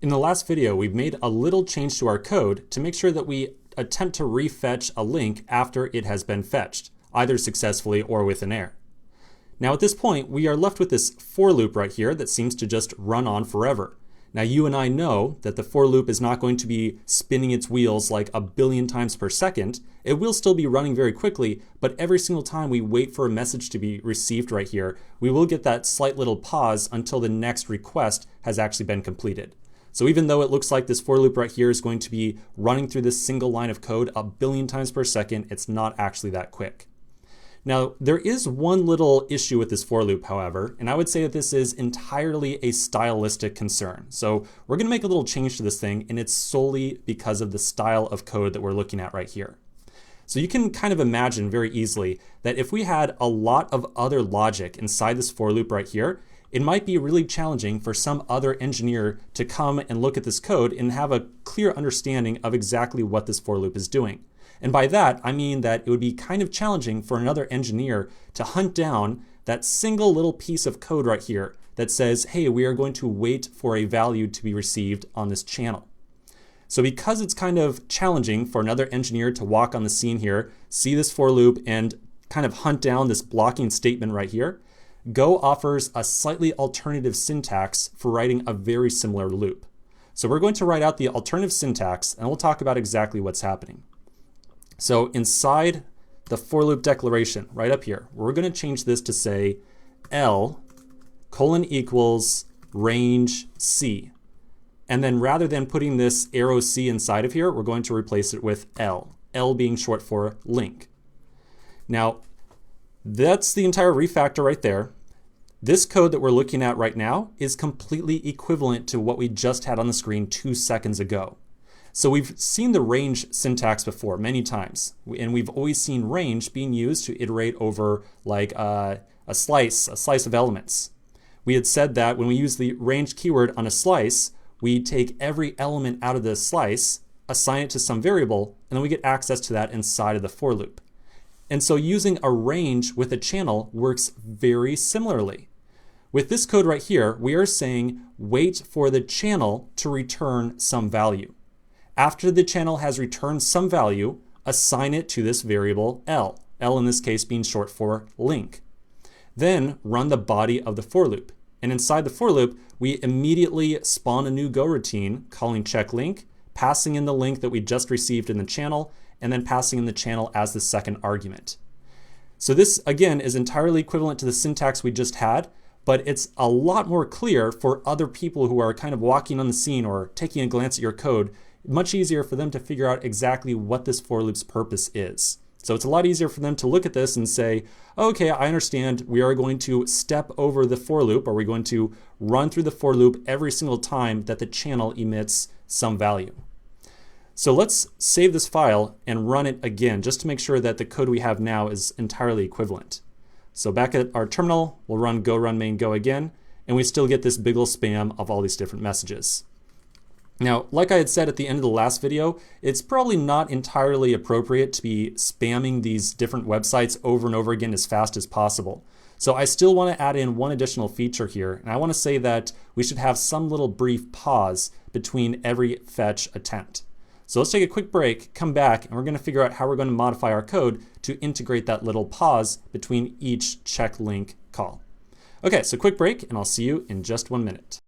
In the last video, we've made a little change to our code to make sure that we attempt to refetch a link after it has been fetched, either successfully or with an error. Now at this point, we are left with this for loop right here that seems to just run on forever. Now you and I know that the for loop is not going to be spinning its wheels like a billion times per second. It will still be running very quickly, but every single time we wait for a message to be received right here, we will get that slight little pause until the next request has actually been completed. So even though it looks like this for loop right here is going to be running through this single line of code a billion times per second, it's not actually that quick. Now, there is one little issue with this for loop, however, and I would say that this is entirely a stylistic concern. So we're going to make a little change to this thing, and it's solely because of the style of code that we're looking at right here. So you can kind of imagine very easily that if we had a lot of other logic inside this for loop right here, it might be really challenging for some other engineer to come and look at this code and have a clear understanding of exactly what this for loop is doing. And by that, I mean that it would be kind of challenging for another engineer to hunt down that single little piece of code right here that says, hey, we are going to wait for a value to be received on this channel. So because it's kind of challenging for another engineer to walk on the scene here, see this for loop and kind of hunt down this blocking statement right here, Go offers a slightly alternative syntax for writing a very similar loop. So we're going to write out the alternative syntax and we'll talk about exactly what's happening. So inside the for loop declaration, right up here, we're going to change this to say L : equals range C. And then rather than putting this arrow C inside of here, we're going to replace it with L. L being short for link. Now, that's the entire refactor right there. This code that we're looking at right now is completely equivalent to what we just had on the screen 2 seconds ago. So we've seen the range syntax before many times, and we've always seen range being used to iterate over like a slice of elements. We had said that when we use the range keyword on a slice, we take every element out of the slice, assign it to some variable, and then we get access to that inside of the for loop. And so using a range with a channel works very similarly. With this code right here, we are saying wait for the channel to return some value. After the channel has returned some value, assign it to this variable L. L in this case being short for link. Then run the body of the for loop. And inside the for loop, we immediately spawn a new Go routine calling check link, passing in the link that we just received in the channel, and then passing in the channel as the second argument. So this, again, is entirely equivalent to the syntax we just had, but it's a lot more clear for other people who are kind of walking on the scene or taking a glance at your code. Much easier for them to figure out exactly what this for loop's purpose is. So it's a lot easier for them to look at this and say, okay, I understand we are going to step over the for loop, or we're going to run through the for loop every single time that the channel emits some value. So let's save this file and run it again just to make sure that the code we have now is entirely equivalent. So back at our terminal, we'll run go run main go again, and we still get this big ol' spam of all these different messages. Now, like I had said at the end of the last video, it's probably not entirely appropriate to be spamming these different websites over and over again as fast as possible. So I still want to add in one additional feature here, and I want to say that we should have some little brief pause between every fetch attempt. So let's take a quick break, come back, and we're going to figure out how we're going to modify our code to integrate that little pause between each check link call. Okay, so quick break, and I'll see you in just 1 minute.